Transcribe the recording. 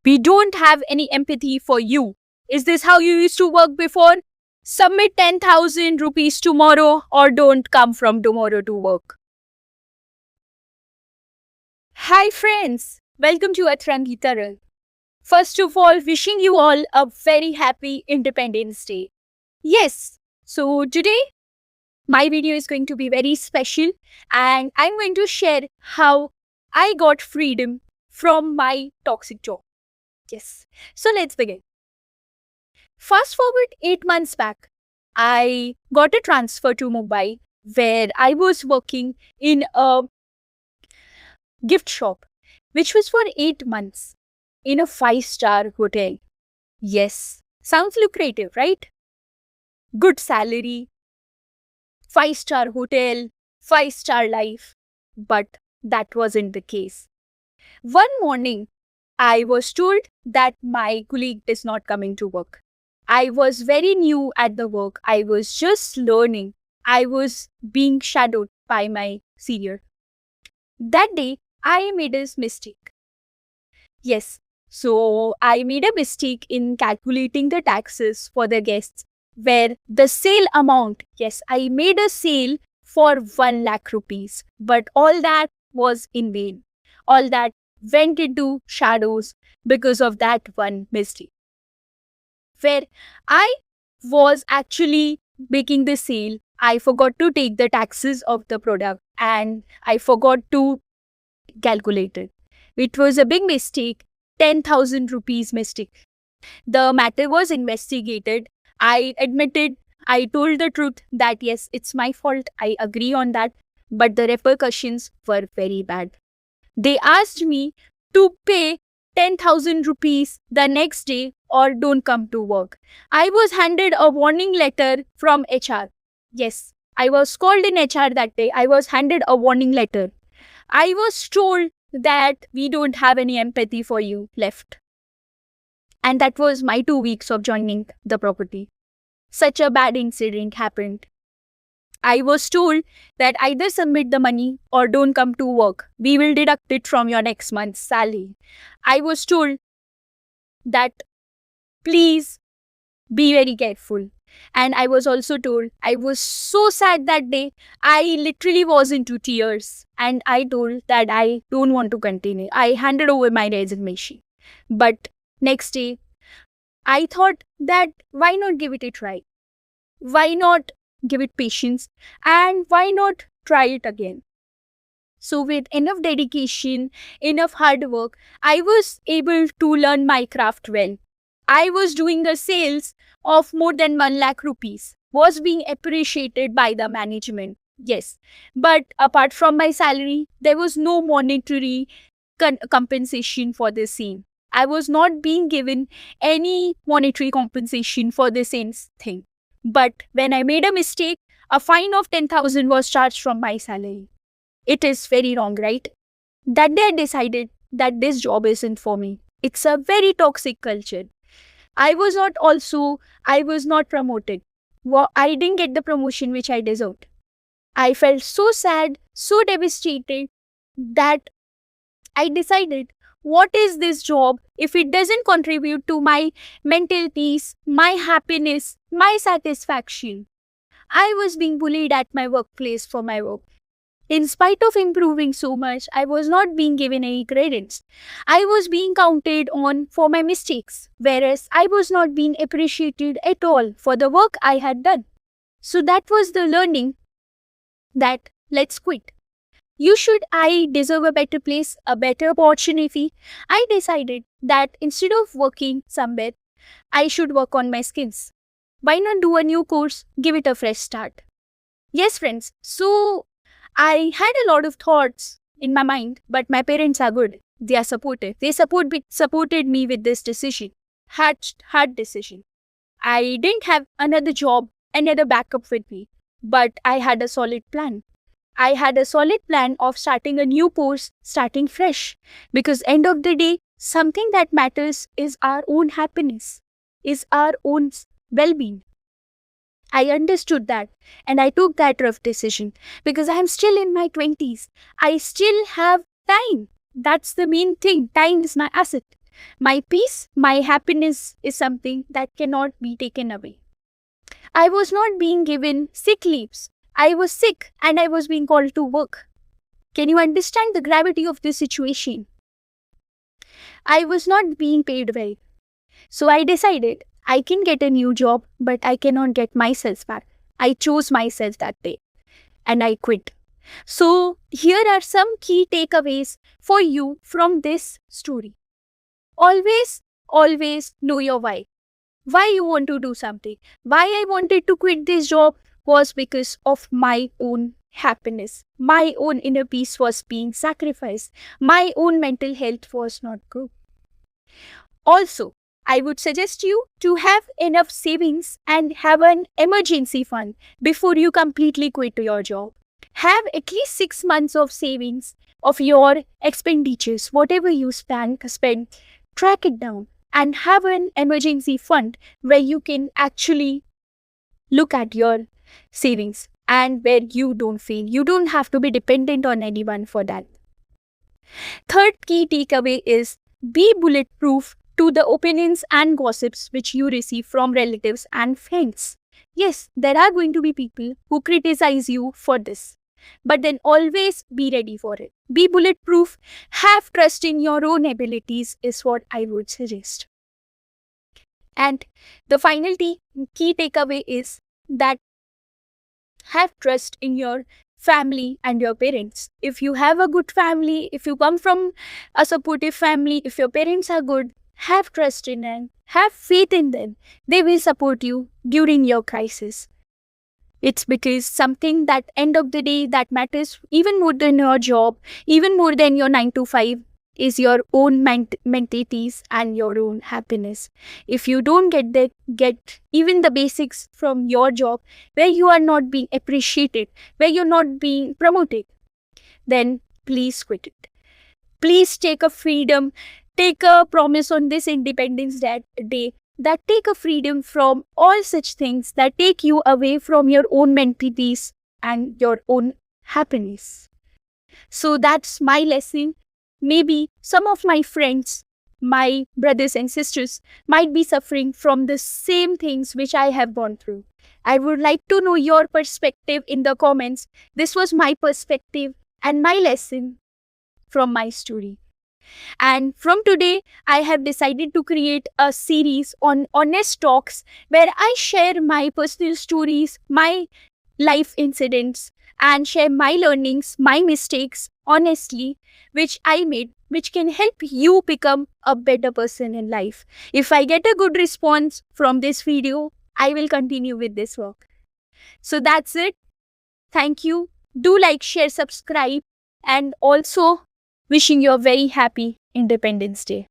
We don't have any empathy for you. Is this how you used to work before? Submit 10,000 rupees tomorrow or don't come from tomorrow to work. Hi friends, welcome to Atrangi Taral. First of all, wishing you all a very happy Independence Day. Yes, so today my video is going to be very special and I'm going to share how I got freedom from my toxic job. Yes, so let's begin. Fast forward 8 months back, I got a transfer to Mumbai where I was working in a gift shop, which was for 8 months in a 5-star hotel. Yes, sounds lucrative, right? Good salary, 5-star hotel, 5-star life. But that wasn't the case. One morning, I was told that my colleague is not coming to work. I was very new at the work. I was just learning. I was being shadowed by my senior. That day, I made a mistake. Yes, so I made a mistake in calculating the taxes for the guests where the sale amount, yes, I made a sale for 1 lakh rupees, but all that was in vain. All that went into shadows because of that one mistake. Where I was actually making the sale, I forgot to take the taxes of the product and I forgot to calculate it. It was a big mistake, 10,000 rupees mistake. The matter was investigated. I admitted, I told the truth that yes, it's my fault. I agree on that. But the repercussions were very bad. They asked me to pay 10,000 rupees the next day or don't come to work. I was handed a warning letter from HR. Yes, I was called in HR that day. I was handed a warning letter. I was told that we don't have any empathy for you left. And that was my 2 weeks of joining the property. Such a bad incident happened. I was told that either submit the money or don't come to work. We will deduct it from your next month's salary. I was told that please be very careful. And I was also told, I was so sad that day. I literally was into tears. And I told that I don't want to continue. I handed over my resignation. But next day, I thought that why not give it a try? Why not give it patience? And why not try it again? So with enough dedication, enough hard work, I was able to learn my craft well. I was doing the sales of more than 1 lakh rupees, was being appreciated by the management. Yes, but apart from my salary, there was no monetary compensation for the same. I was not being given any monetary compensation for the same thing. But when I made a mistake, a fine of 10,000 was charged from my salary. It is very wrong, right? That day I decided that this job isn't for me. It's a very toxic culture. I was not promoted. I didn't get the promotion which I deserved. I felt so sad, so devastated that I decided, what is this job if it doesn't contribute to my mental peace, my happiness, my satisfaction? I was being bullied at my workplace for my work. In spite of improving so much, I was not being given any credits. I was being counted on for my mistakes, whereas I was not being appreciated at all for the work I had done. So that was the learning that let's quit. I deserve a better place, a better opportunity. I decided that instead of working somewhere, I should work on my skills. Why not do a new course, give it a fresh start? Yes, friends. So I had a lot of thoughts in my mind, but my parents are good. They are supportive. They supported me with this decision. Hard decision. I didn't have another job, another backup with me, but I had a solid plan. I had a solid plan of starting a new course, starting fresh. Because end of the day, something that matters is our own happiness, is our own well-being. I understood that and I took that rough decision because I'm still in my 20s. I still have time. That's the main thing. Time is my asset. My peace, my happiness is something that cannot be taken away. I was not being given sick leaves. I was sick and I was being called to work. Can you understand the gravity of this situation? I was not being paid well. So I decided I can get a new job, but I cannot get myself back. I chose myself that day and I quit. So here are some key takeaways for you from this story. Always, always know your why. Why you want to do something. Why I wanted to quit this job was because of my own happiness. My own inner peace was being sacrificed. My own mental health was not good. Also, I would suggest you to have enough savings and have an emergency fund before you completely quit your job. Have at least 6 months of savings of your expenditures, whatever you spend, track it down and have an emergency fund where you can actually look at your savings and where you don't feel you don't have to be dependent on anyone for that. Third key takeaway is be bulletproof to the opinions and gossips which you receive from relatives and friends. Yes, there are going to be people who criticize you for this, but then always be ready for it. Be bulletproof, have trust in your own abilities is what I would suggest. And the final key takeaway is that have trust in your family and your parents. If you have a good family, if you come from a supportive family, if your parents are good, have trust in them, have faith in them. They will support you during your crisis. It's because something that end of the day that matters even more than your job, even more than your 9 to 5 is your own mentalities and your own happiness. If you don't get even the basics from your job, where you are not being appreciated, where you're not being promoted, then please quit it. Please take a freedom, take a promise on this Independence Day that take a freedom from all such things that take you away from your own mental peace and your own happiness. So that's my lesson. Maybe some of my friends, my brothers and sisters might be suffering from the same things which I have gone through. I would like to know your perspective in the comments. This was my perspective and my lesson from my story. And from today, I have decided to create a series on honest talks where I share my personal stories, my life incidents, and share my learnings, my mistakes, honestly, which I made, which can help you become a better person in life. If I get a good response from this video, I will continue with this work. So that's it. Thank you. Do like, share, subscribe, and also wishing you a very happy Independence Day.